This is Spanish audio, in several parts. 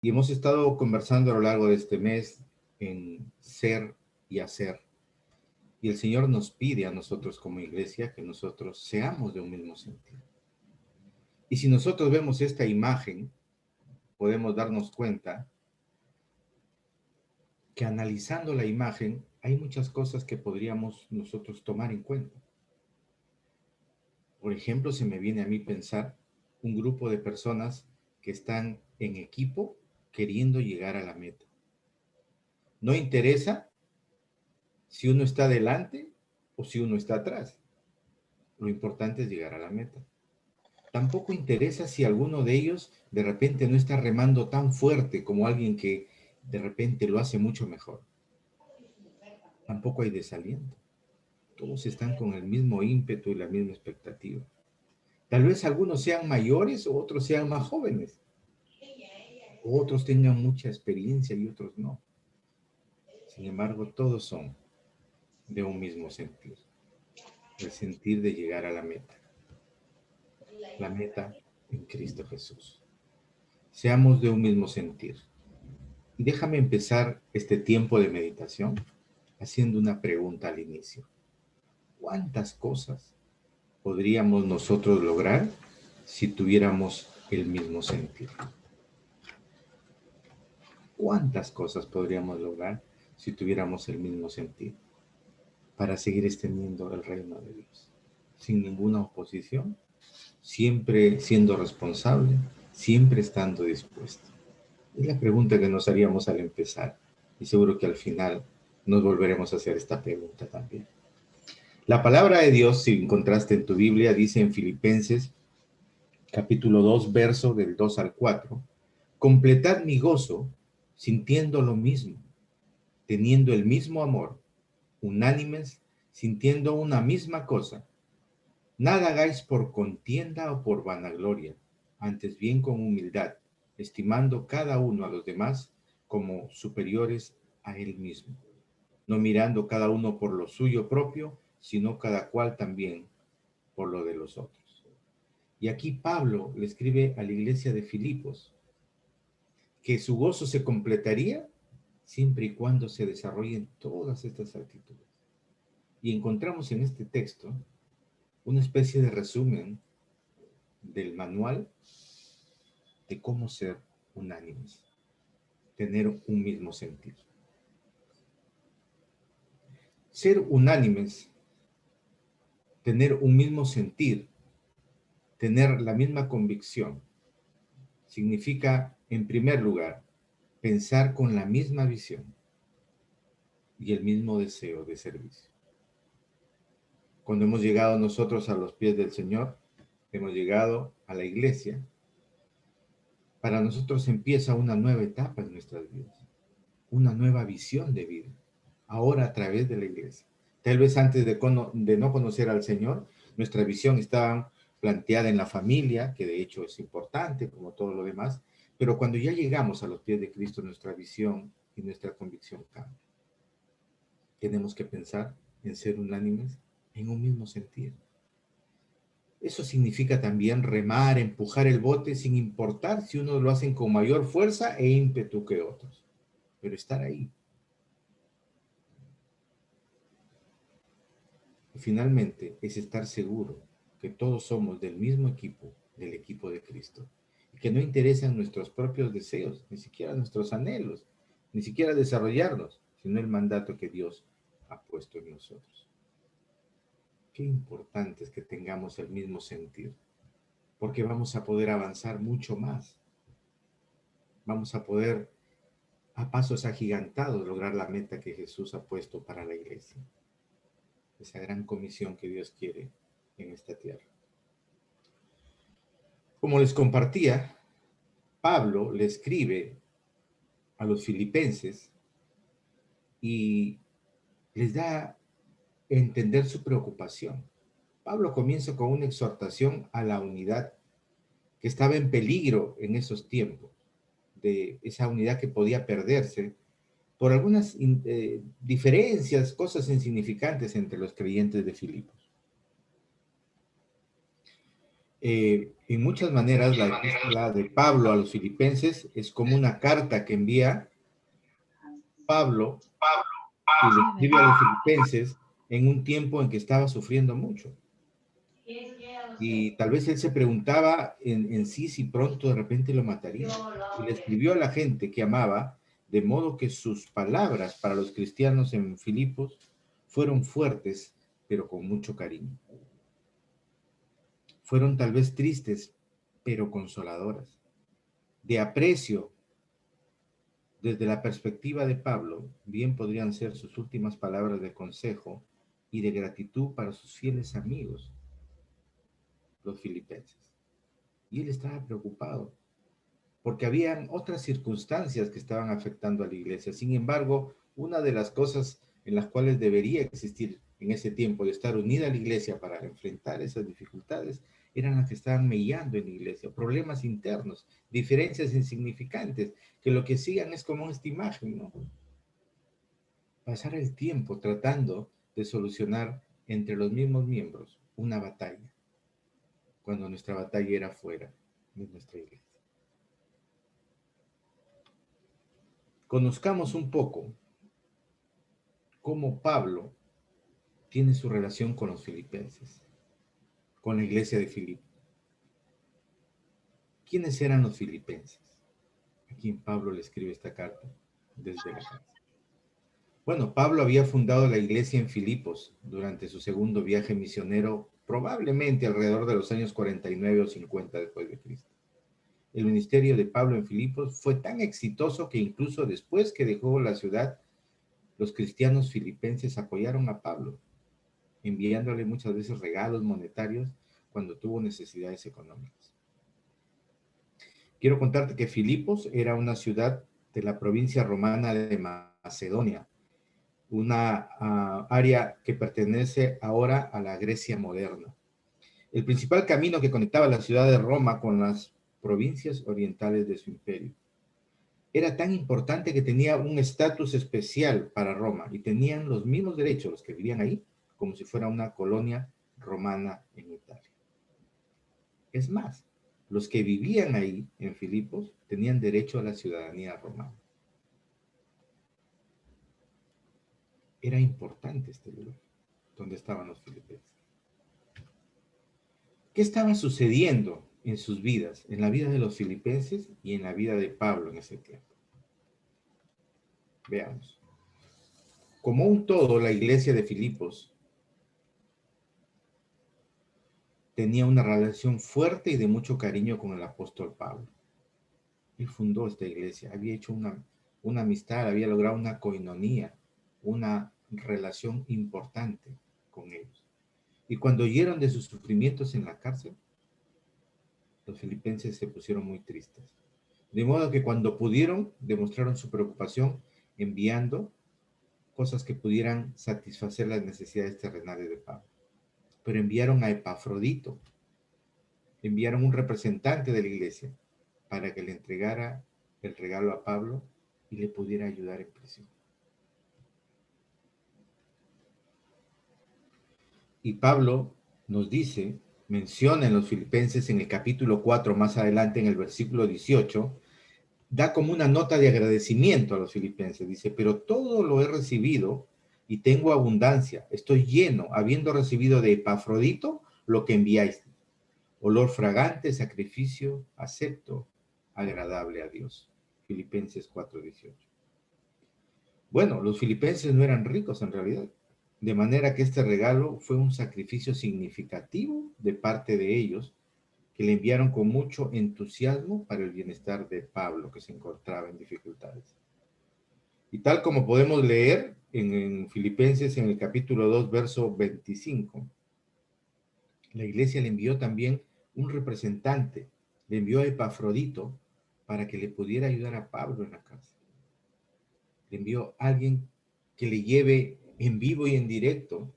Y hemos estado conversando a lo largo de este mes en ser y hacer. Y el Señor nos pide a nosotros como iglesia que nosotros seamos de un mismo sentido. Y si nosotros vemos esta imagen, podemos darnos cuenta que analizando la imagen hay muchas cosas que podríamos nosotros tomar en cuenta. Por ejemplo, se me viene a mí pensar un grupo de personas que están en equipo queriendo llegar a la meta. No interesa si uno está delante o si uno está atrás. Lo importante es llegar a la meta. Tampoco interesa si alguno de ellos de repente no está remando tan fuerte como alguien que de repente lo hace mucho mejor. Tampoco hay desaliento. Todos están con el mismo ímpetu y la misma expectativa. Tal vez algunos sean mayores o otros sean más jóvenes. O otros tengan mucha experiencia y otros no. Sin embargo, todos son de un mismo sentir. El sentir de llegar a la meta. La meta en Cristo Jesús. Seamos de un mismo sentir. Y déjame empezar este tiempo de meditación haciendo una pregunta al inicio. ¿Cuántas cosas podríamos nosotros lograr si tuviéramos el mismo sentir? ¿Cuántas cosas podríamos lograr si tuviéramos el mismo sentir para seguir extendiendo el reino de Dios? Sin ninguna oposición, siempre siendo responsable, siempre estando dispuesto. Es la pregunta que nos haríamos al empezar y seguro que al final nos volveremos a hacer esta pregunta también. La palabra de Dios, si encontraste en tu Biblia, dice en Filipenses capítulo 2, verso del 2 al 4, completad mi gozo sintiendo lo mismo, teniendo el mismo amor, unánimes, sintiendo una misma cosa. Nada hagáis por contienda o por vanagloria, antes bien con humildad, estimando cada uno a los demás como superiores a él mismo, no mirando cada uno por lo suyo propio, sino cada cual también por lo de los otros. Y aquí Pablo le escribe a la iglesia de Filipos que su gozo se completaría siempre y cuando se desarrollen todas estas actitudes. Y encontramos en este texto una especie de resumen del manual de cómo ser unánimes, tener un mismo sentir. Ser unánimes, tener un mismo sentir, tener la misma convicción, significa, en primer lugar, pensar con la misma visión y el mismo deseo de servicio. Cuando hemos llegado nosotros a los pies del Señor, hemos llegado a la iglesia, para nosotros empieza una nueva etapa en nuestras vidas, una nueva visión de vida, ahora a través de la iglesia. Tal vez antes de no conocer al Señor, nuestra visión estaba planteada en la familia, que de hecho es importante como todo lo demás, pero cuando ya llegamos a los pies de Cristo, nuestra visión y nuestra convicción cambia. Tenemos que pensar en ser unánimes en un mismo sentido. Eso significa también remar, empujar el bote sin importar si unos lo hacen con mayor fuerza e ímpetu que otros, pero estar ahí. Y finalmente es estar seguro que todos somos del mismo equipo, del equipo de Cristo, y que no interesan nuestros propios deseos, ni siquiera nuestros anhelos, ni siquiera desarrollarlos, sino el mandato que Dios ha puesto en nosotros. Qué importante es que tengamos el mismo sentir, porque vamos a poder avanzar mucho más. Vamos a poder, a pasos agigantados, lograr la meta que Jesús ha puesto para la iglesia. Esa gran comisión que Dios quiere en esta tierra. Como les compartía, Pablo le escribe a los filipenses y les da a entender su preocupación. Pablo comienza con una exhortación a la unidad que estaba en peligro en esos tiempos, de esa unidad que podía perderse por algunas diferencias, cosas insignificantes entre los creyentes de Filipos. En muchas maneras, la epístola de Pablo a los filipenses es como una carta que envía Pablo y le Sí, escribe a los ¿verdad? filipenses en un tiempo en que estaba sufriendo mucho. Y tal vez él se preguntaba en sí si pronto de repente lo mataría. Y le escribió a la gente que amaba, de modo que sus palabras para los cristianos en Filipos fueron fuertes, pero con mucho cariño. Fueron tal vez tristes, pero consoladoras. De aprecio, desde la perspectiva de Pablo, bien podrían ser sus últimas palabras de consejo y de gratitud para sus fieles amigos, los filipenses. Y él estaba preocupado porque habían otras circunstancias que estaban afectando a la iglesia. Sin embargo, una de las cosas en las cuales debería existir en ese tiempo de estar unida a la iglesia para enfrentar esas dificultades eran las que estaban mellando en la iglesia, problemas internos, diferencias insignificantes, que lo que sigan es como esta imagen, ¿no? Pasar el tiempo tratando de solucionar entre los mismos miembros una batalla, cuando nuestra batalla era fuera de nuestra iglesia. Conozcamos un poco cómo Pablo tiene su relación con los filipenses, con la iglesia de Filipo. ¿Quiénes eran los filipenses? A quien Pablo le escribe esta carta desde la cárcel. Bueno, Pablo había fundado la iglesia en Filipos durante su segundo viaje misionero, probablemente alrededor de los años 49 o 50 después de Cristo. El ministerio de Pablo en Filipos fue tan exitoso que incluso después que dejó la ciudad, los cristianos filipenses apoyaron a Pablo, enviándole muchas veces regalos monetarios cuando tuvo necesidades económicas. Quiero contarte que Filipos era una ciudad de la provincia romana de Macedonia, una área que pertenece ahora a la Grecia moderna. El principal camino que conectaba la ciudad de Roma con las provincias orientales de su imperio. Era tan importante que tenía un estatus especial para Roma y tenían los mismos derechos los que vivían ahí, como si fuera una colonia romana en Italia. Es más, los que vivían ahí en Filipos tenían derecho a la ciudadanía romana. Era importante este lugar donde estaban los filipenses. ¿Qué estaba sucediendo en sus vidas, en la vida de los filipenses y en la vida de Pablo en ese tiempo? Veamos. Como un todo, la iglesia de Filipos tenía una relación fuerte y de mucho cariño con el apóstol Pablo. Él fundó esta iglesia, había hecho una amistad, había logrado una coinonía, una relación importante con ellos. Y cuando oyeron de sus sufrimientos en la cárcel, los filipenses se pusieron muy tristes. De modo que cuando pudieron, demostraron su preocupación enviando cosas que pudieran satisfacer las necesidades terrenales de Pablo. Pero enviaron a Epafrodito, enviaron un representante de la iglesia para que le entregara el regalo a Pablo y le pudiera ayudar en prisión. Y Pablo nos dice, menciona en los Filipenses en el capítulo 4, más adelante en el versículo 18, da como una nota de agradecimiento a los filipenses. Dice, pero todo lo he recibido y tengo abundancia, estoy lleno, habiendo recibido de Epafrodito lo que enviáis. Olor fragante, sacrificio, acepto, agradable a Dios. Filipenses 4:18. Bueno, los filipenses no eran ricos en realidad, de manera que este regalo fue un sacrificio significativo de parte de ellos, que le enviaron con mucho entusiasmo para el bienestar de Pablo, que se encontraba en dificultades. Y tal como podemos leer en Filipenses en el capítulo 2, verso 25, la iglesia le envió también un representante, le envió a Epafrodito para que le pudiera ayudar a Pablo en la cárcel. Le envió a alguien que le lleve en vivo y en directo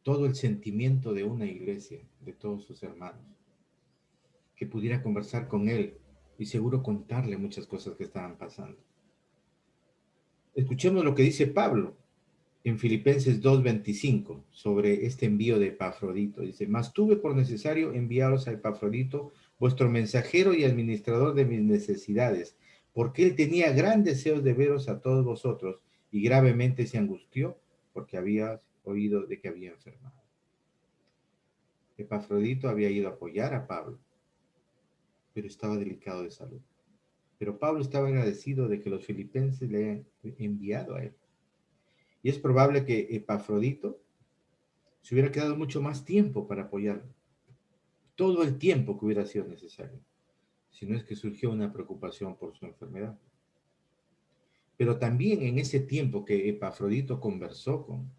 todo el sentimiento de una iglesia, de todos sus hermanos, que pudiera conversar con él y seguro contarle muchas cosas que estaban pasando. Escuchemos lo que dice Pablo en Filipenses 2:25 sobre este envío de Epafrodito. Dice, mas tuve por necesario enviaros a Epafrodito, vuestro mensajero y administrador de mis necesidades, porque él tenía gran deseo de veros a todos vosotros y gravemente se angustió porque había oído de que había enfermado. Epafrodito había ido a apoyar a Pablo, pero estaba delicado de salud. Pero Pablo estaba agradecido de que los filipenses le hayan enviado a él. Y es probable que Epafrodito se hubiera quedado mucho más tiempo para apoyarlo, todo el tiempo que hubiera sido necesario, si no es que surgió una preocupación por su enfermedad. Pero también en ese tiempo que Epafrodito conversó con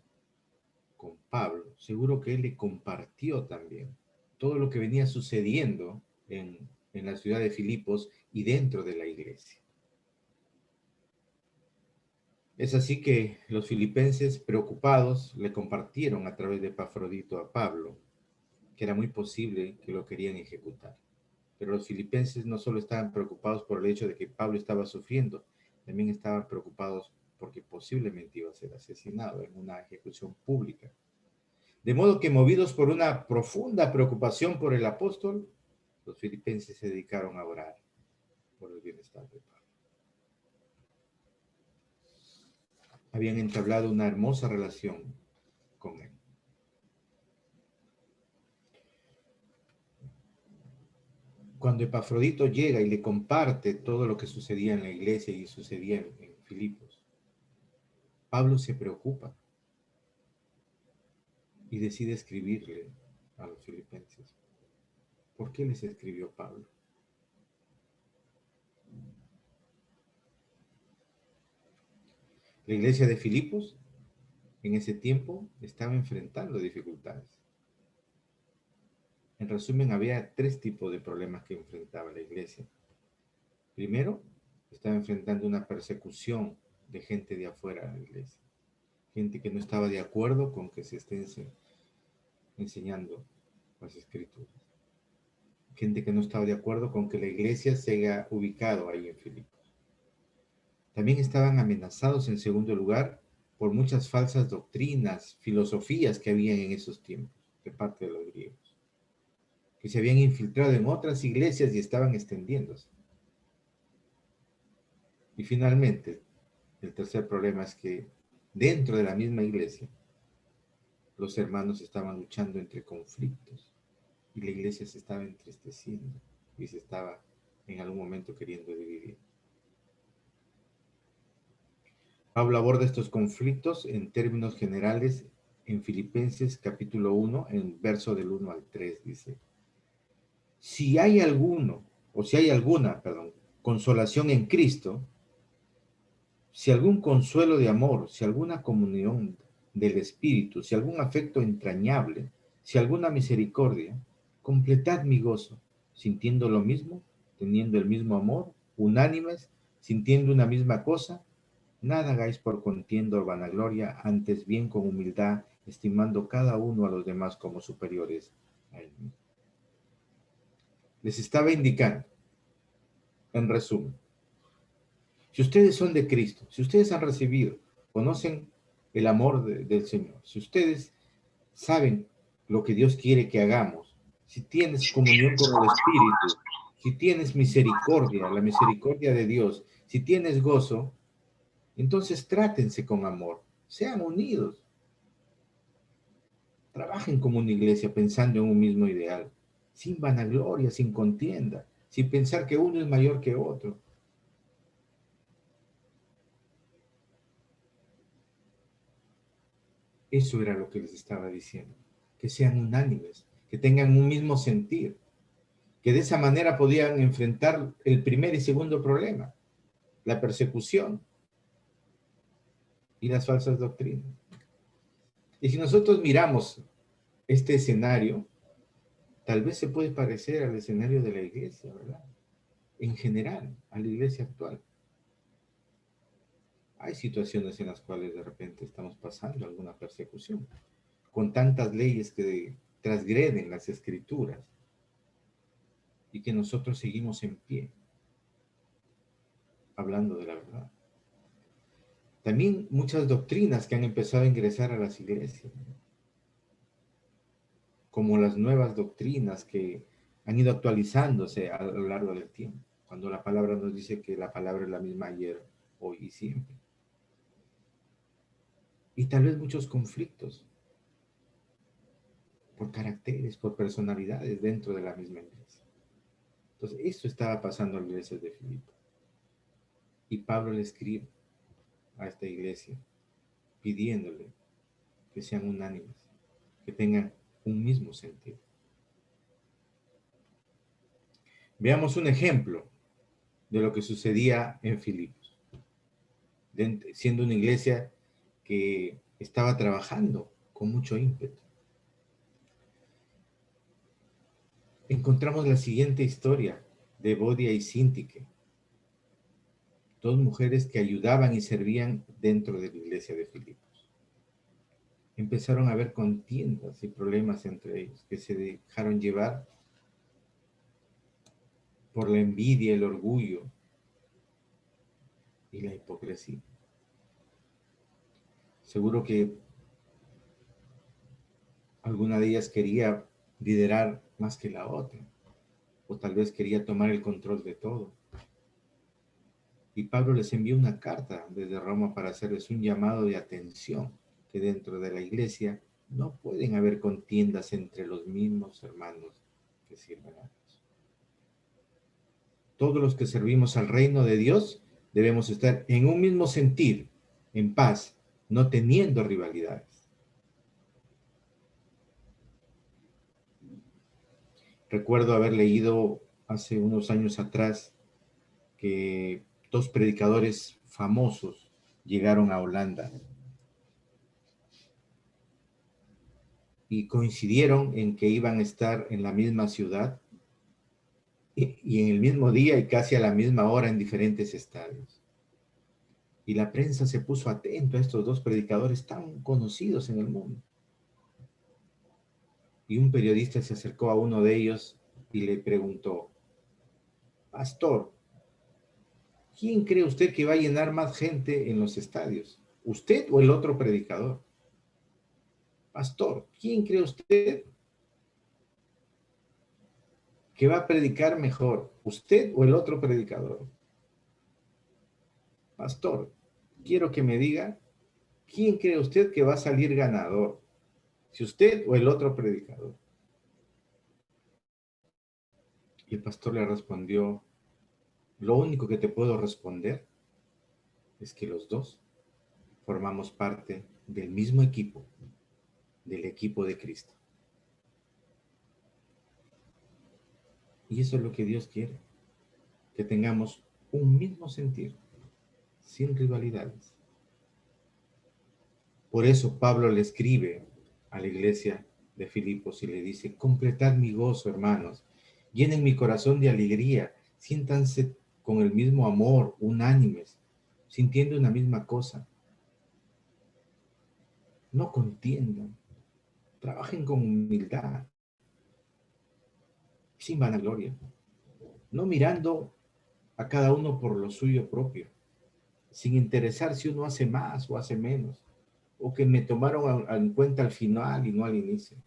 Pablo, seguro que él le compartió también todo lo que venía sucediendo en la ciudad de Filipos y dentro de la iglesia. Es así que los filipenses, preocupados, le compartieron a través de Epafrodito a Pablo que era muy posible que lo querían ejecutar. Pero los filipenses no solo estaban preocupados por el hecho de que Pablo estaba sufriendo, también estaban preocupados porque posiblemente iba a ser asesinado en una ejecución pública. De modo que, movidos por una profunda preocupación por el apóstol, los filipenses se dedicaron a orar por el bienestar de Pablo. Habían entablado una hermosa relación con él. Cuando Epafrodito llega y le comparte todo lo que sucedía en la iglesia y sucedía en Filipos, Pablo se preocupa y decide escribirle a los filipenses. ¿Por qué les escribió Pablo? La iglesia de Filipos en ese tiempo estaba enfrentando dificultades. En resumen, había tres tipos de problemas que enfrentaba la iglesia. Primero, estaba enfrentando una persecución de gente de afuera de la iglesia. Gente que no estaba de acuerdo con que se estén enseñando las escrituras. Gente que no estaba de acuerdo con que la iglesia se haya ubicado ahí en Filipos. También estaban amenazados, en segundo lugar, por muchas falsas doctrinas, filosofías que habían en esos tiempos de parte de los griegos, que se habían infiltrado en otras iglesias y estaban extendiéndose. Y finalmente, el tercer problema es que dentro de la misma iglesia, los hermanos estaban luchando entre conflictos y la iglesia se estaba entristeciendo y se estaba en algún momento queriendo dividir. Pablo aborda estos conflictos en términos generales en Filipenses capítulo 1, en verso del 1 al 3, dice, si hay alguna, consolación en Cristo, si algún consuelo de amor, si alguna comunión del Espíritu, si algún afecto entrañable, si alguna misericordia, completad mi gozo, sintiendo lo mismo, teniendo el mismo amor, unánimes, sintiendo una misma cosa. Nada hagáis por contienda o vanagloria, antes bien con humildad, estimando cada uno a los demás como superiores a él mismo. Les estaba indicando, en resumen, si ustedes son de Cristo, si ustedes han recibido, conocen el amor del Señor, si ustedes saben lo que Dios quiere que hagamos, si tienes comunión con el Espíritu, si tienes misericordia, la misericordia de Dios, si tienes gozo, entonces trátense con amor, sean unidos, trabajen como una iglesia pensando en un mismo ideal, sin vanagloria, sin contienda, sin pensar que uno es mayor que otro. Eso era lo que les estaba diciendo, que sean unánimes, que tengan un mismo sentir, que de esa manera podían enfrentar el primer y segundo problema, la persecución y las falsas doctrinas. Y si nosotros miramos este escenario, tal vez se puede parecer al escenario de la iglesia, ¿verdad? En general, a la iglesia actual. Hay situaciones en las cuales de repente estamos pasando alguna persecución, con tantas leyes que transgreden las escrituras y que nosotros seguimos en pie, hablando de la verdad. También muchas doctrinas que han empezado a ingresar a las iglesias, como las nuevas doctrinas que han ido actualizándose a lo largo del tiempo, cuando la palabra nos dice que la palabra es la misma ayer, hoy y siempre. Y tal vez muchos conflictos por caracteres, por personalidades dentro de la misma iglesia. Entonces, esto estaba pasando en la iglesia de Filipo. Y Pablo le escribe a esta iglesia pidiéndole que sean unánimes, que tengan un mismo sentido. Veamos un ejemplo de lo que sucedía en Filipos, siendo una iglesia que estaba trabajando con mucho ímpetu. Encontramos la siguiente historia de Evodia y Síntique, dos mujeres que ayudaban y servían dentro de la iglesia de Filipos. Empezaron a haber contiendas y problemas entre ellos, que se dejaron llevar por la envidia, el orgullo y la hipocresía. Seguro que alguna de ellas quería liderar más que la otra, o tal vez quería tomar el control de todo. Y Pablo les envió una carta desde Roma para hacerles un llamado de atención, que dentro de la iglesia no pueden haber contiendas entre los mismos hermanos que sirven a Dios. Todos los que servimos al reino de Dios debemos estar en un mismo sentir, en paz, no teniendo rivalidades. Recuerdo haber leído hace unos años atrás que dos predicadores famosos llegaron a Holanda y coincidieron en que iban a estar en la misma ciudad y en el mismo día y casi a la misma hora en diferentes estadios. Y la prensa se puso atento a estos dos predicadores tan conocidos en el mundo. Y un periodista se acercó a uno de ellos y le preguntó: Pastor, ¿quién cree usted que va a llenar más gente en los estadios? ¿Usted o el otro predicador? Pastor, ¿quién cree usted que va a predicar mejor? ¿Usted o el otro predicador? Pastor, quiero que me diga, ¿quién cree usted que va a salir ganador? ¿Si usted o el otro predicador? Y el pastor le respondió: lo único que te puedo responder es que los dos formamos parte del mismo equipo, del equipo de Cristo. Y eso es lo que Dios quiere, que tengamos un mismo sentir, sin rivalidades. Por eso Pablo le escribe a la iglesia de Filipos y le dice: completad mi gozo, hermanos, llenen mi corazón de alegría, siéntanse con el mismo amor, unánimes, sintiendo una misma cosa. No contiendan, trabajen con humildad, sin vanagloria, no mirando a cada uno por lo suyo propio, sin interesar si uno hace más o hace menos, o que me tomaron en cuenta al final y no al inicio.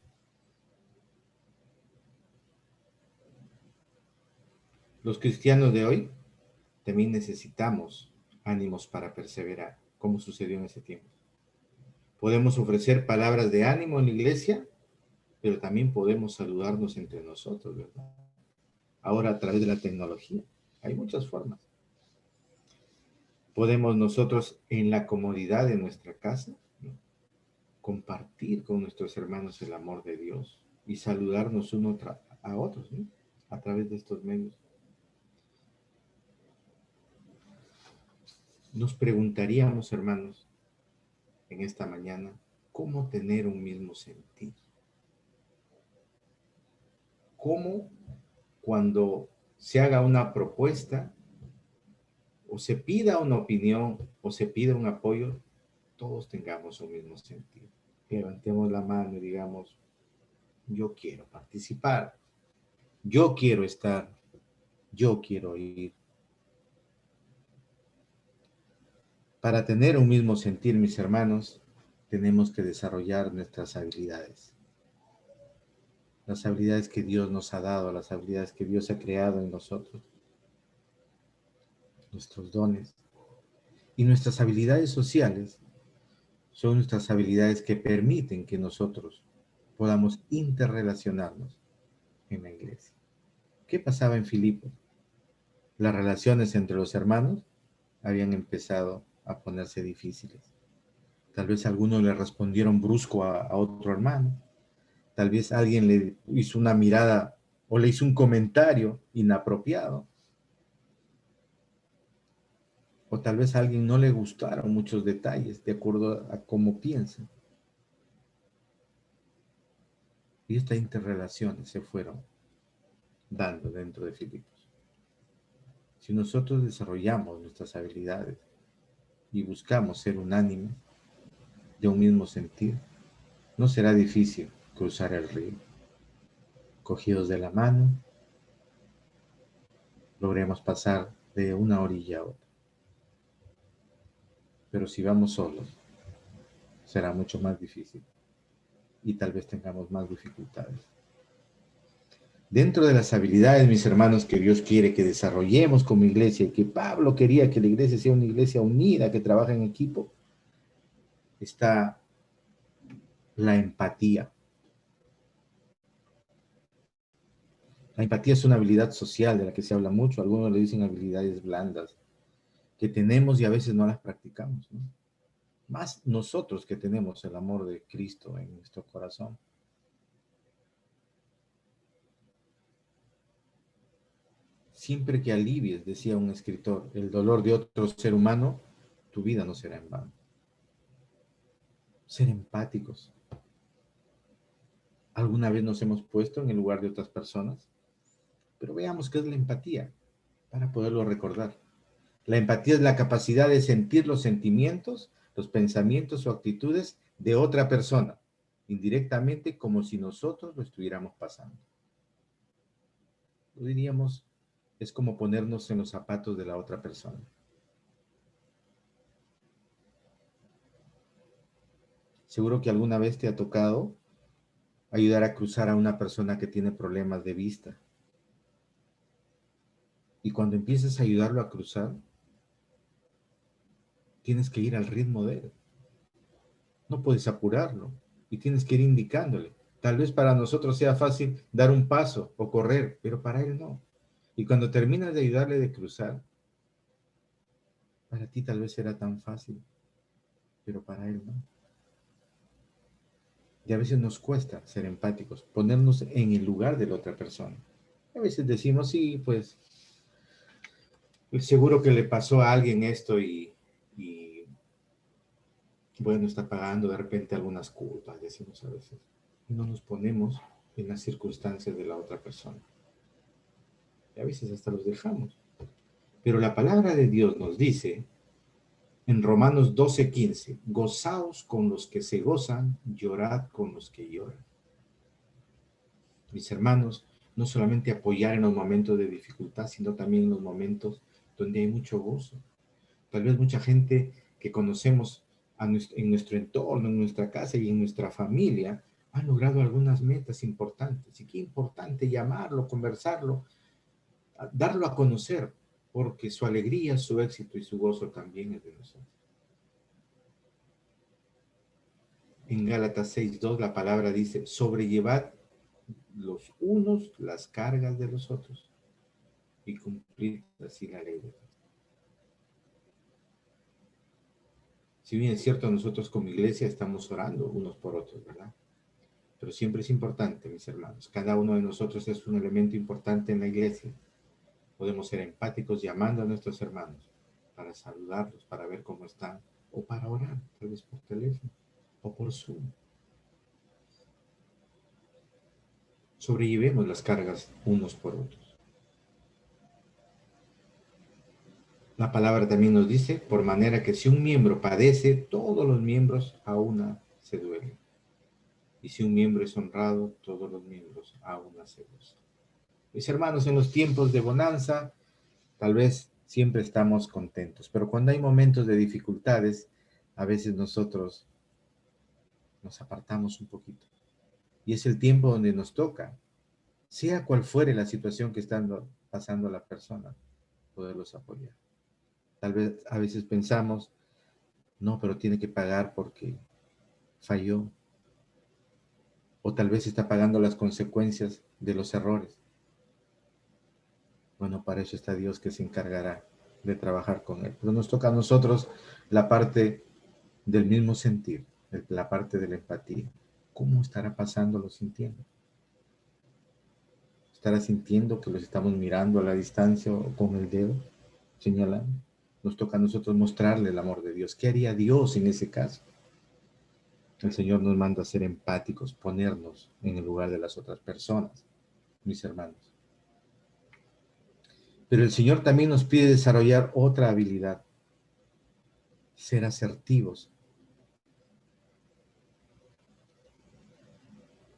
Los cristianos de hoy también necesitamos ánimos para perseverar, como sucedió en ese tiempo. Podemos ofrecer palabras de ánimo en la iglesia, pero también podemos saludarnos entre nosotros, ¿verdad? Ahora a través de la tecnología. Hay muchas formas. Podemos nosotros en la comodidad de nuestra casa, ¿no?, compartir con nuestros hermanos el amor de Dios y saludarnos uno a otros, ¿no?, a través de estos medios. Nos preguntaríamos, hermanos, en esta mañana, ¿cómo tener un mismo sentir? ¿Cómo, cuando se haga una propuesta o se pida una opinión o se pida un apoyo, todos tengamos un mismo sentido? Levantemos la mano y digamos: yo quiero participar, yo quiero estar, yo quiero ir. Para tener un mismo sentir, mis hermanos, tenemos que desarrollar nuestras habilidades. Las habilidades que Dios nos ha dado, las habilidades que Dios ha creado en nosotros, nuestros dones. Y nuestras habilidades sociales son nuestras habilidades que permiten que nosotros podamos interrelacionarnos en la iglesia. ¿Qué pasaba en Filipos? Las relaciones entre los hermanos habían empezado a ponerse difíciles. Tal vez algunos le respondieron brusco a otro hermano. Tal vez alguien le hizo una mirada o le hizo un comentario inapropiado. O tal vez a alguien no le gustaron muchos detalles de acuerdo a cómo piensa. Y estas interrelaciones se fueron dando dentro de Filipos. Si nosotros desarrollamos nuestras habilidades y buscamos ser unánimes, de un mismo sentir, no será difícil cruzar el río. Cogidos de la mano, logremos pasar de una orilla a otra. Pero si vamos solos, será mucho más difícil y tal vez tengamos más dificultades. Dentro de las habilidades, mis hermanos, que Dios quiere que desarrollemos como iglesia y que Pablo quería que la iglesia sea una iglesia unida, que trabaje en equipo, está la empatía. La empatía es una habilidad social de la que se habla mucho. Algunos le dicen habilidades blandas que tenemos y a veces no las practicamos, ¿no? Más nosotros que tenemos el amor de Cristo en nuestro corazón. Siempre que alivies, decía un escritor, el dolor de otro ser humano, tu vida no será en vano. Ser empáticos. ¿Alguna vez nos hemos puesto en el lugar de otras personas? Pero veamos qué es la empatía para poderlo recordar. La empatía es la capacidad de sentir los sentimientos, los pensamientos o actitudes de otra persona, indirectamente como si nosotros lo estuviéramos pasando. Lo diríamos, es como ponernos en los zapatos de la otra persona. Seguro que alguna vez te ha tocado ayudar a cruzar a una persona que tiene problemas de vista. Y cuando empiezas a ayudarlo a cruzar, tienes que ir al ritmo de él. No puedes apurarlo y tienes que ir indicándole. Tal vez para nosotros sea fácil dar un paso o correr, pero para él no. Y cuando terminas de ayudarle de cruzar, para ti tal vez será tan fácil, pero para él no. Y a veces nos cuesta ser empáticos, ponernos en el lugar de la otra persona. A veces decimos, sí, pues seguro que le pasó a alguien esto y bueno, está pagando de repente algunas culpas, decimos a veces. Y no nos ponemos en las circunstancias de la otra persona. Y a veces hasta los dejamos. Pero la palabra de Dios nos dice en Romanos 12:15, gozaos con los que se gozan, llorad con los que lloran. Mis hermanos, no solamente apoyar en los momentos de dificultad, sino también en los momentos donde hay mucho gozo. Tal vez mucha gente que conocemos en nuestro entorno, en nuestra casa y en nuestra familia, han logrado algunas metas importantes. Y qué importante llamarlo, conversarlo, darlo a conocer, porque su alegría, su éxito y su gozo también es de nosotros. En Gálatas 6:2 la palabra dice, sobrellevad los unos las cargas de los otros y cumplid así la ley de Dios. Si bien es cierto, nosotros como iglesia estamos orando unos por otros, ¿verdad? Pero siempre es importante, mis hermanos. Cada uno de nosotros es un elemento importante en la iglesia. Podemos ser empáticos llamando a nuestros hermanos para saludarlos, para ver cómo están, o para orar, tal vez por teléfono o por Zoom. Sobrellevemos las cargas unos por otros. La palabra también nos dice, por manera que si un miembro padece, todos los miembros a una se duelen. Y si un miembro es honrado, todos los miembros a una se gozan. Mis hermanos, en los tiempos de bonanza, tal vez siempre estamos contentos. Pero cuando hay momentos de dificultades, a veces nosotros nos apartamos un poquito. Y es el tiempo donde nos toca, sea cual fuere la situación que están pasando la persona, poderlos apoyar. Tal vez a veces pensamos, no, pero tiene que pagar porque falló, o tal vez está pagando las consecuencias de los errores. Bueno, para eso está Dios, que se encargará de trabajar con él. Pero nos toca a nosotros la parte del mismo sentir, la parte de la empatía. ¿Cómo estará pasándolo sintiendo? ¿Estará sintiendo que los estamos mirando a la distancia o con el dedo señalando? Nos toca a nosotros mostrarle el amor de Dios. ¿Qué haría Dios en ese caso? El Señor nos manda a ser empáticos, ponernos en el lugar de las otras personas, mis hermanos. Pero el Señor también nos pide desarrollar otra habilidad, ser asertivos.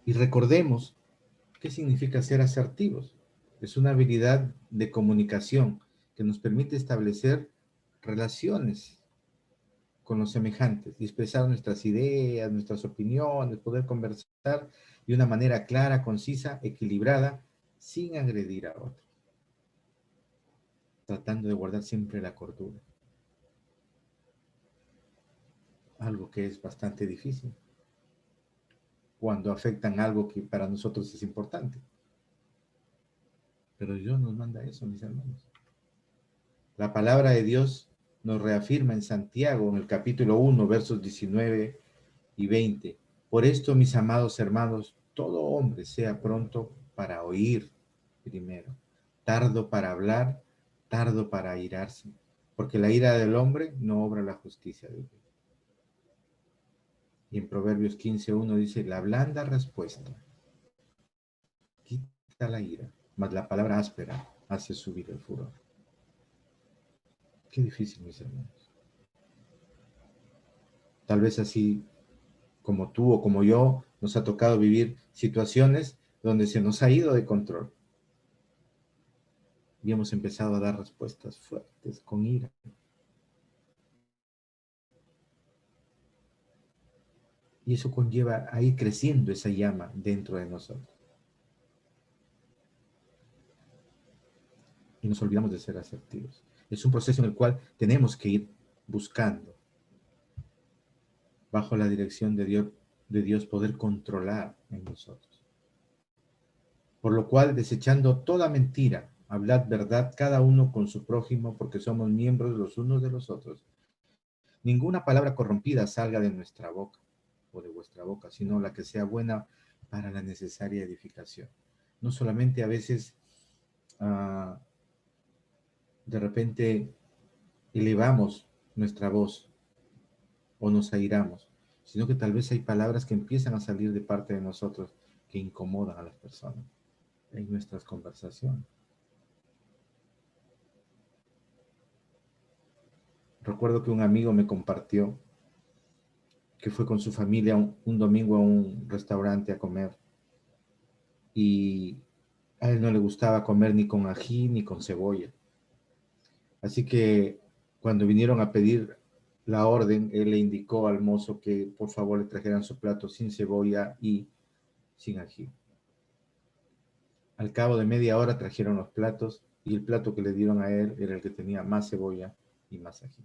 Y recordemos, ¿qué significa ser asertivos? Es una habilidad de comunicación que nos permite establecer relaciones con los semejantes y expresar nuestras ideas, nuestras opiniones, poder conversar de una manera clara, concisa, equilibrada, sin agredir a otro, tratando de guardar siempre la cordura, algo que es bastante difícil cuando afectan algo que para nosotros es importante. Pero Dios nos manda eso, mis hermanos. La palabra de Dios nos reafirma en Santiago, en el capítulo 1, versos 19 y 20. Por esto, mis amados hermanos, todo hombre sea pronto para oír primero, tardo para hablar, tardo para airarse, porque la ira del hombre no obra la justicia de Dios. Y en Proverbios 15:1 dice, la blanda respuesta quita la ira, mas la palabra áspera hace subir el furor. Qué difícil, mis hermanos. Tal vez así como tú o como yo, nos ha tocado vivir situaciones donde se nos ha ido de control y hemos empezado a dar respuestas fuertes, con ira. Y eso conlleva a ir creciendo esa llama dentro de nosotros. Y nos olvidamos de ser asertivos. Es un proceso en el cual tenemos que ir buscando, bajo la dirección de Dios poder controlar en nosotros. Por lo cual, desechando toda mentira, hablad verdad cada uno con su prójimo, porque somos miembros los unos de los otros. Ninguna palabra corrompida salga de nuestra boca o de vuestra boca, sino la que sea buena para la necesaria edificación. No solamente a veces de repente elevamos nuestra voz o nos airamos, sino que tal vez hay palabras que empiezan a salir de parte de nosotros que incomodan a las personas en nuestras conversaciones. Recuerdo que un amigo me compartió que fue con su familia un domingo a un restaurante a comer y a él no le gustaba comer ni con ají ni con cebolla. Así que cuando vinieron a pedir la orden, él le indicó al mozo que por favor le trajeran su plato sin cebolla y sin ají. Al cabo de media hora trajeron los platos y el plato que le dieron a él era el que tenía más cebolla y más ají.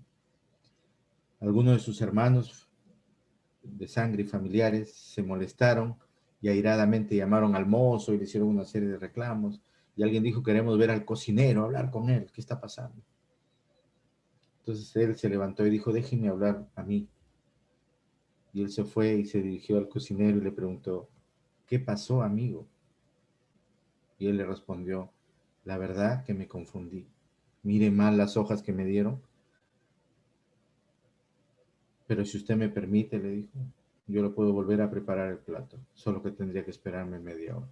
Algunos de sus hermanos de sangre y familiares se molestaron y airadamente llamaron al mozo y le hicieron una serie de reclamos. Y alguien dijo, queremos ver al cocinero, hablar con él, ¿qué está pasando? Entonces él se levantó y dijo, déjeme hablar a mí. Y él se fue y se dirigió al cocinero y le preguntó, ¿qué pasó, amigo? Y él le respondió, la verdad que me confundí. Mire mal las hojas que me dieron, pero si usted me permite, le dijo, yo lo puedo volver a preparar el plato, solo que tendría que esperarme media hora.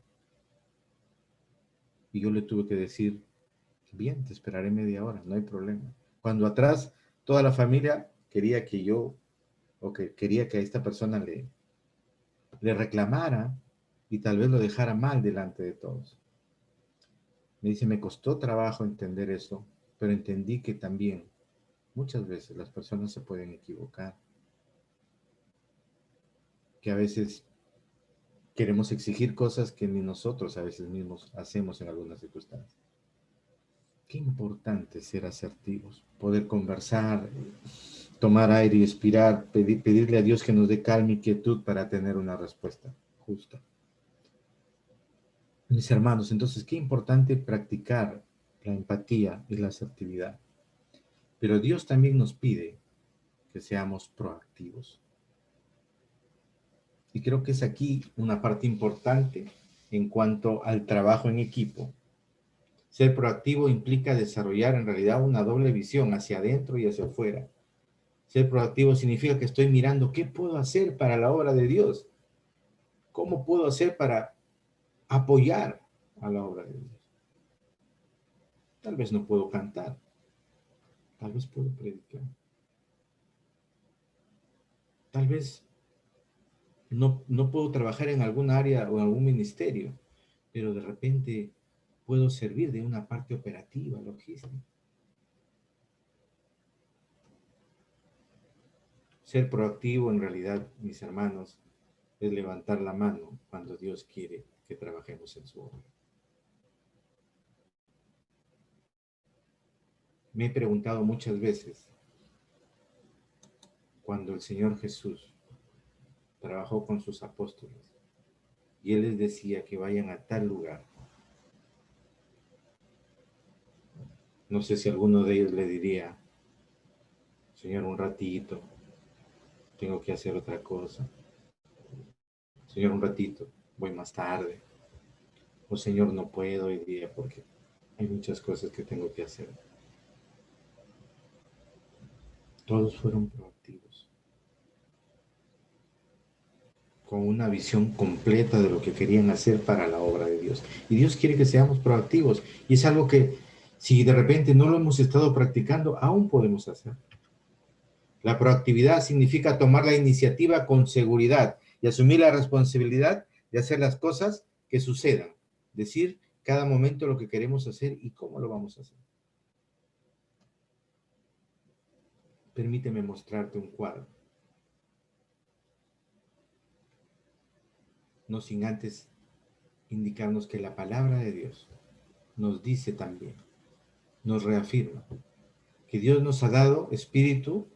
Y yo le tuve que decir, bien, te esperaré media hora, no hay problema. Cuando atrás toda la familia quería que yo, o que quería que a esta persona le reclamara y tal vez lo dejara mal delante de todos. Me dice, me costó trabajo entender eso, pero entendí que también muchas veces las personas se pueden equivocar, que a veces queremos exigir cosas que ni nosotros a veces mismos hacemos en algunas circunstancias. Qué importante ser asertivos, poder conversar, tomar aire y expirar, pedirle a Dios que nos dé calma y quietud para tener una respuesta justa. Mis hermanos, entonces, qué importante practicar la empatía y la asertividad. Pero Dios también nos pide que seamos proactivos. Y creo que es aquí una parte importante en cuanto al trabajo en equipo. Ser proactivo implica desarrollar en realidad una doble visión hacia adentro y hacia afuera. Ser proactivo significa que estoy mirando qué puedo hacer para la obra de Dios. ¿Cómo puedo hacer para apoyar a la obra de Dios? Tal vez no puedo cantar, tal vez puedo predicar, tal vez no puedo trabajar en algún área o en algún ministerio, pero de repente puedo servir de una parte operativa, logística. Ser proactivo en realidad, mis hermanos, es levantar la mano cuando Dios quiere que trabajemos en su obra. Me he preguntado muchas veces, cuando el Señor Jesús trabajó con sus apóstoles y Él les decía que vayan a tal lugar, no sé si alguno de ellos le diría, Señor, un ratito, tengo que hacer otra cosa. Señor, un ratito, voy más tarde. O Señor, no puedo hoy día porque hay muchas cosas que tengo que hacer. Todos fueron proactivos, con una visión completa de lo que querían hacer para la obra de Dios. Y Dios quiere que seamos proactivos. Y es algo que, si de repente no lo hemos estado practicando, aún podemos hacer. La proactividad significa tomar la iniciativa con seguridad y asumir la responsabilidad de hacer las cosas que sucedan. Decir cada momento lo que queremos hacer y cómo lo vamos a hacer. Permíteme mostrarte un cuadro. No sin antes indicarnos que la palabra de Dios nos dice también, nos reafirma, que Dios nos ha dado espíritu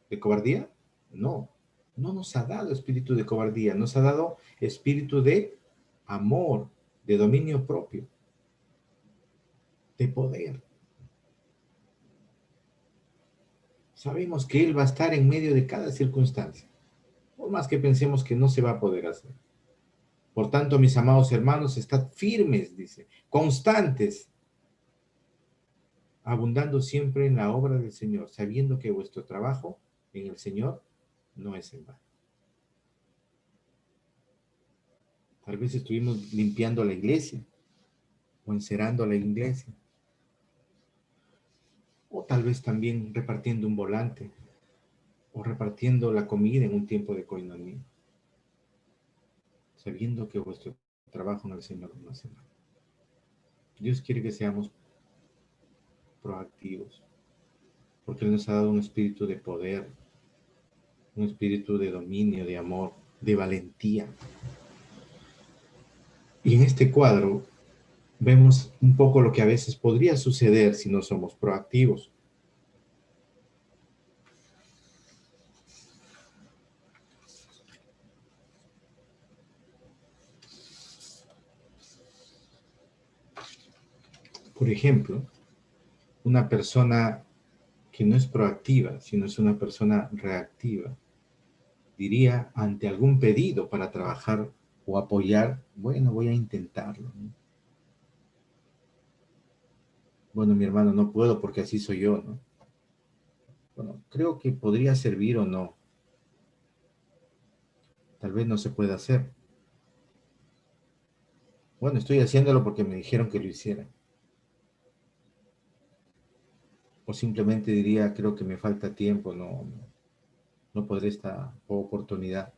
de cobardía. No, no nos ha dado espíritu de cobardía, nos ha dado espíritu de amor, de dominio propio, de poder. Sabemos que Él va a estar en medio de cada circunstancia, por más que pensemos que no se va a poder hacer. Por tanto, mis amados hermanos, estad firmes, dice, constantes, abundando siempre en la obra del Señor, sabiendo que vuestro trabajo en el Señor no es en vano. Tal vez estuvimos limpiando la iglesia o encerando la iglesia, o tal vez también repartiendo un volante o repartiendo la comida en un tiempo de coinonía, sabiendo que vuestro trabajo en el Señor no es en vano. Dios quiere que seamos proactivos, porque Él nos ha dado un espíritu de poder, un espíritu de dominio, de amor, de valentía. Y en este cuadro vemos un poco lo que a veces podría suceder si no somos proactivos. Por ejemplo, una persona que no es proactiva, sino es una persona reactiva, diría ante algún pedido para trabajar o apoyar, bueno, voy a intentarlo, ¿no? Bueno, mi hermano, no puedo porque así soy yo, ¿no? Bueno, creo que podría servir o no. Tal vez no se pueda hacer. Bueno, estoy haciéndolo porque me dijeron que lo hiciera. O simplemente diría, creo que me falta tiempo, no podré esta oportunidad.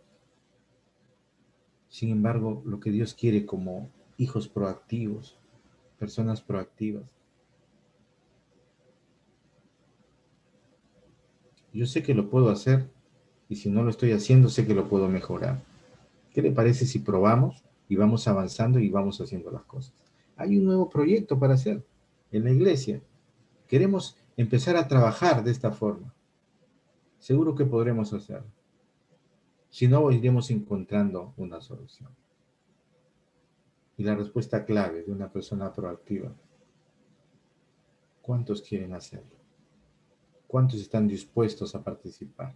Sin embargo, lo que Dios quiere como hijos proactivos, personas proactivas, Yo sé que lo puedo hacer y si no lo estoy haciendo, sé que lo puedo mejorar. ¿Qué le parece si probamos y vamos avanzando y vamos haciendo las cosas? Hay un nuevo proyecto para hacer en la iglesia. Queremos empezar a trabajar de esta forma. Seguro que podremos hacerlo. Si no, iremos encontrando una solución. Y la respuesta clave de una persona proactiva: ¿cuántos quieren hacerlo? ¿Cuántos están dispuestos a participar?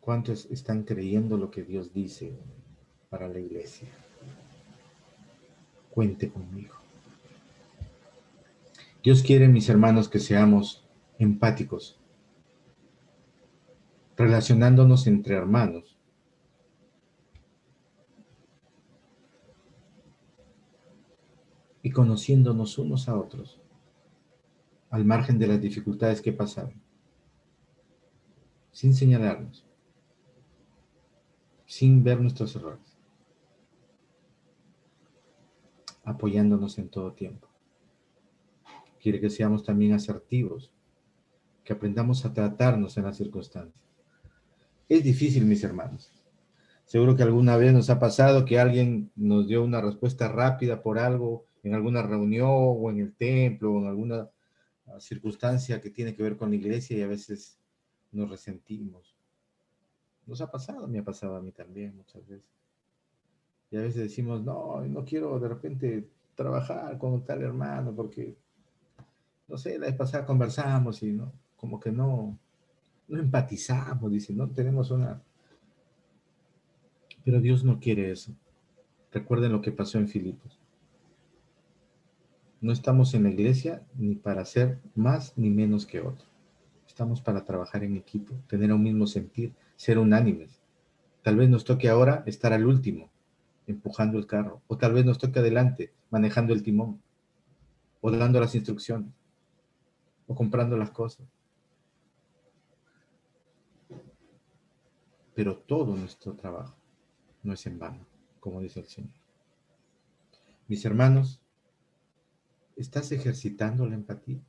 ¿Cuántos están creyendo lo que Dios dice para la iglesia? Cuente conmigo. Dios quiere, mis hermanos, que seamos empáticos, relacionándonos entre hermanos. Y conociéndonos unos a otros, al margen de las dificultades que pasaron, sin señalarnos, sin ver nuestros errores, apoyándonos en todo tiempo. Quiere que seamos también asertivos, que aprendamos a tratarnos en las circunstancias. Es difícil, mis hermanos. Seguro que alguna vez nos ha pasado que alguien nos dio una respuesta rápida por algo en alguna reunión o en el templo o en alguna circunstancia que tiene que ver con la iglesia y a veces nos resentimos. Nos ha pasado, me ha pasado a mí también muchas veces. Y a veces decimos, no, no quiero de repente trabajar con tal hermano porque, no sé, la vez pasada conversamos y no, como que no empatizamos, dice, no tenemos una... Pero Dios no quiere eso. Recuerden lo que pasó en Filipos. No estamos en la iglesia ni para ser más ni menos que otro. Estamos para trabajar en equipo, tener un mismo sentir, ser unánimes. Tal vez nos toque ahora estar al último, empujando el carro, o tal vez nos toque adelante, manejando el timón, o dando las instrucciones, o comprando las cosas. Pero todo nuestro trabajo no es en vano, como dice el Señor. Mis hermanos, ¿estás ejercitando la empatía?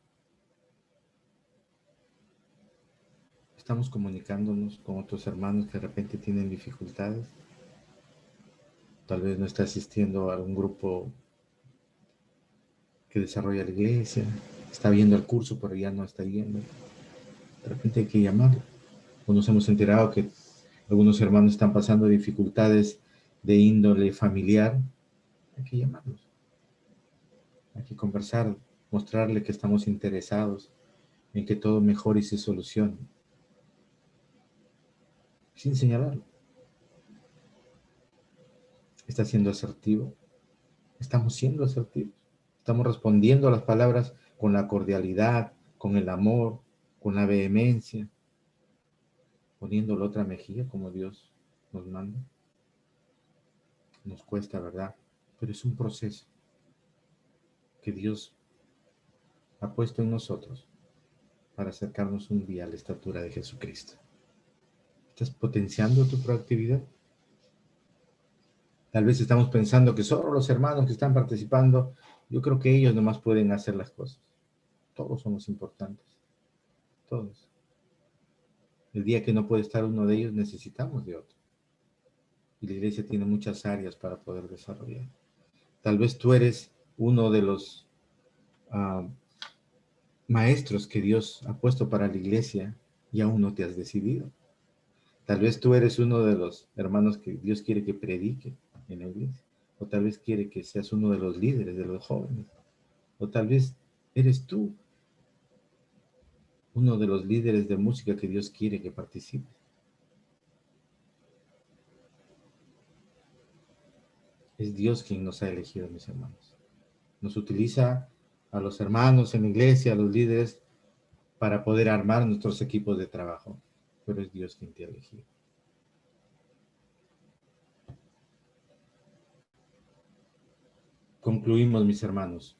¿Estamos comunicándonos con otros hermanos que de repente tienen dificultades? Tal vez no está asistiendo a un grupo que desarrolla la iglesia, está viendo el curso, pero ya no está yendo. De repente hay que llamarlo. O nos hemos enterado que algunos hermanos están pasando dificultades de índole familiar. Hay que llamarlos. Hay que conversar, mostrarle que estamos interesados en que todo mejore y se solucione. Sin señalarlo. ¿Está siendo asertivo? ¿Estamos siendo asertivos? ¿Estamos respondiendo a las palabras con la cordialidad, con el amor, con la vehemencia, poniendo la otra mejilla como Dios nos manda? Nos cuesta, ¿verdad? Pero es un proceso que Dios ha puesto en nosotros para acercarnos un día a la estatura de Jesucristo. ¿Estás potenciando tu proactividad? Tal vez estamos pensando que solo los hermanos que están participando, yo creo que ellos nomás pueden hacer las cosas. Todos somos importantes. Todos. El día que no puede estar uno de ellos, necesitamos de otro. Y la iglesia tiene muchas áreas para poder desarrollar. Tal vez tú eres uno de los maestros que Dios ha puesto para la iglesia y aún no te has decidido. Tal vez tú eres uno de los hermanos que Dios quiere que predique en la iglesia. O tal vez quiere que seas uno de los líderes, de los jóvenes. O tal vez eres tú uno de los líderes de música que Dios quiere que participe. Es Dios quien nos ha elegido, mis hermanos. Nos utiliza a los hermanos en la iglesia, a los líderes, para poder armar nuestros equipos de trabajo. Pero es Dios quien te ha elegido. Concluimos, mis hermanos.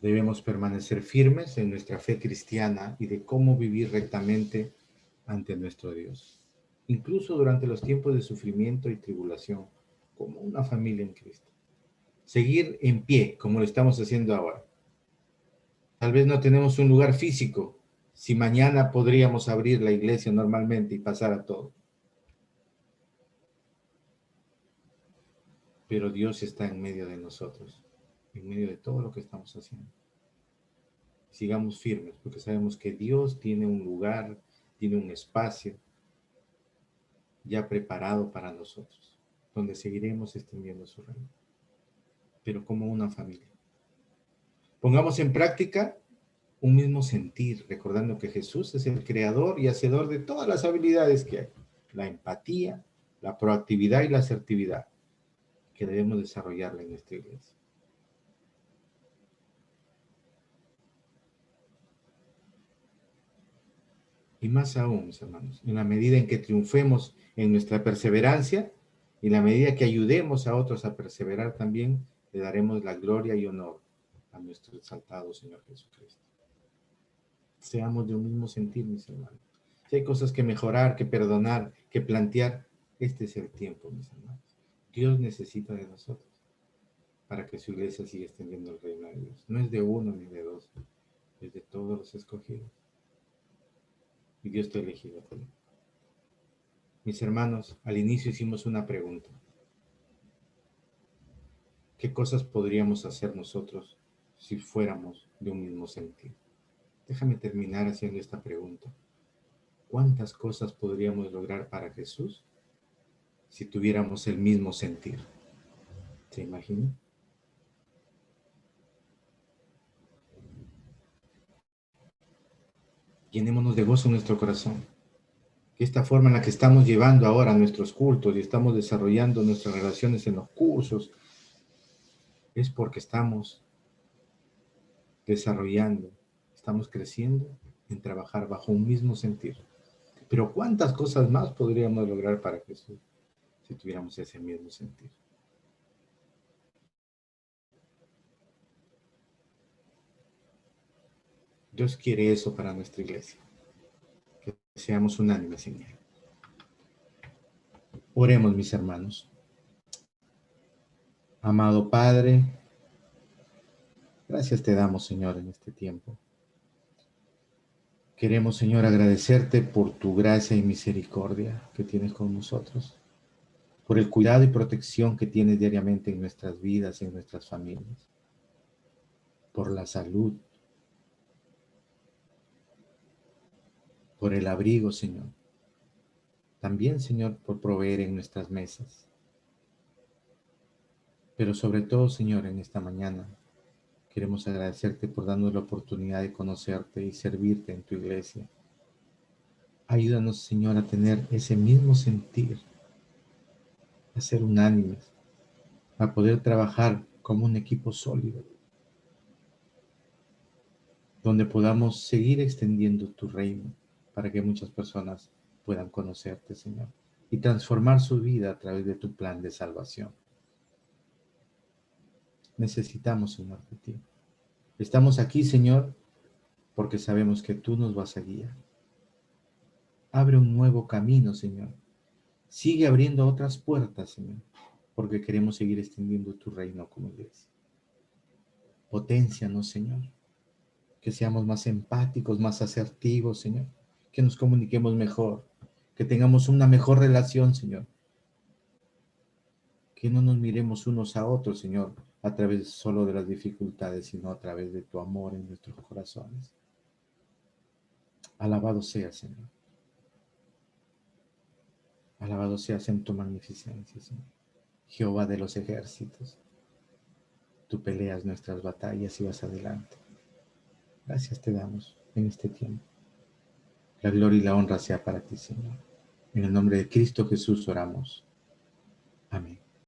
Debemos permanecer firmes en nuestra fe cristiana y de cómo vivir rectamente ante nuestro Dios, incluso durante los tiempos de sufrimiento y tribulación, como una familia en Cristo. Seguir en pie, como lo estamos haciendo ahora, Tal vez no tenemos un lugar físico. Si mañana podríamos abrir la iglesia normalmente y pasar a todo. Pero Dios está en medio de nosotros, en medio de todo lo que estamos haciendo. Sigamos firmes, porque sabemos que Dios tiene un lugar, tiene un espacio ya preparado para nosotros, donde seguiremos extendiendo su reino, pero como una familia. Pongamos en práctica un mismo sentir, recordando que Jesús es el creador y hacedor de todas las habilidades que hay. La empatía, la proactividad y la asertividad, que debemos desarrollarla en nuestra iglesia. Y más aún, mis hermanos, en la medida en que triunfemos en nuestra perseverancia y en la medida que ayudemos a otros a perseverar también, le daremos la gloria y honor a nuestro exaltado Señor Jesucristo. Seamos de un mismo sentir, mis hermanos. Si hay cosas que mejorar, que perdonar, que plantear, este es el tiempo, mis hermanos. Dios necesita de nosotros para que su iglesia siga extendiendo el reino de Dios. No es de uno ni de dos, es de todos los escogidos. Y Dios te ha elegido a ti. Mis hermanos, al inicio hicimos una pregunta. ¿Qué cosas podríamos hacer nosotros si fuéramos de un mismo sentir? Déjame terminar haciendo esta pregunta. ¿Cuántas cosas podríamos lograr para Jesús si tuviéramos el mismo sentir? ¿Se imagina? Llenémonos de gozo en nuestro corazón. Que esta forma en la que estamos llevando ahora nuestros cultos y estamos desarrollando nuestras relaciones en los cursos, es porque estamos desarrollando, estamos creciendo en trabajar bajo un mismo sentir. Pero ¿cuántas cosas más podríamos lograr para Jesús si tuviéramos ese mismo sentir? Dios quiere eso para nuestra iglesia, que seamos unánimes en él. Oremos, mis hermanos. Amado Padre, gracias te damos, Señor, en este tiempo. Queremos, Señor, agradecerte por tu gracia y misericordia que tienes con nosotros, por el cuidado y protección que tienes diariamente en nuestras vidas, en nuestras familias, por la salud, por el abrigo, Señor. También, Señor, por proveer en nuestras mesas. Pero sobre todo, Señor, en esta mañana, queremos agradecerte por darnos la oportunidad de conocerte y servirte en tu iglesia. Ayúdanos, Señor, a tener ese mismo sentir, a ser unánimes, a poder trabajar como un equipo sólido, donde podamos seguir extendiendo tu reino para que muchas personas puedan conocerte, Señor, y transformar su vida a través de tu plan de salvación. Necesitamos, Señor, de ti. Estamos aquí, Señor, porque sabemos que tú nos vas a guiar. Abre un nuevo camino, Señor. Sigue abriendo otras puertas, Señor, porque queremos seguir extendiendo tu reino como iglesia. Poténcianos, Señor. Que seamos más empáticos, más asertivos, Señor. Que nos comuniquemos mejor. Que tengamos una mejor relación, Señor. Que no nos miremos unos a otros, Señor, a través solo de las dificultades, sino a través de tu amor en nuestros corazones. Alabado sea, Señor. Alabado seas en tu magnificencia, Señor. Jehová de los ejércitos. Tú peleas nuestras batallas y vas adelante. Gracias te damos en este tiempo. La gloria y la honra sea para ti, Señor. En el nombre de Cristo Jesús oramos.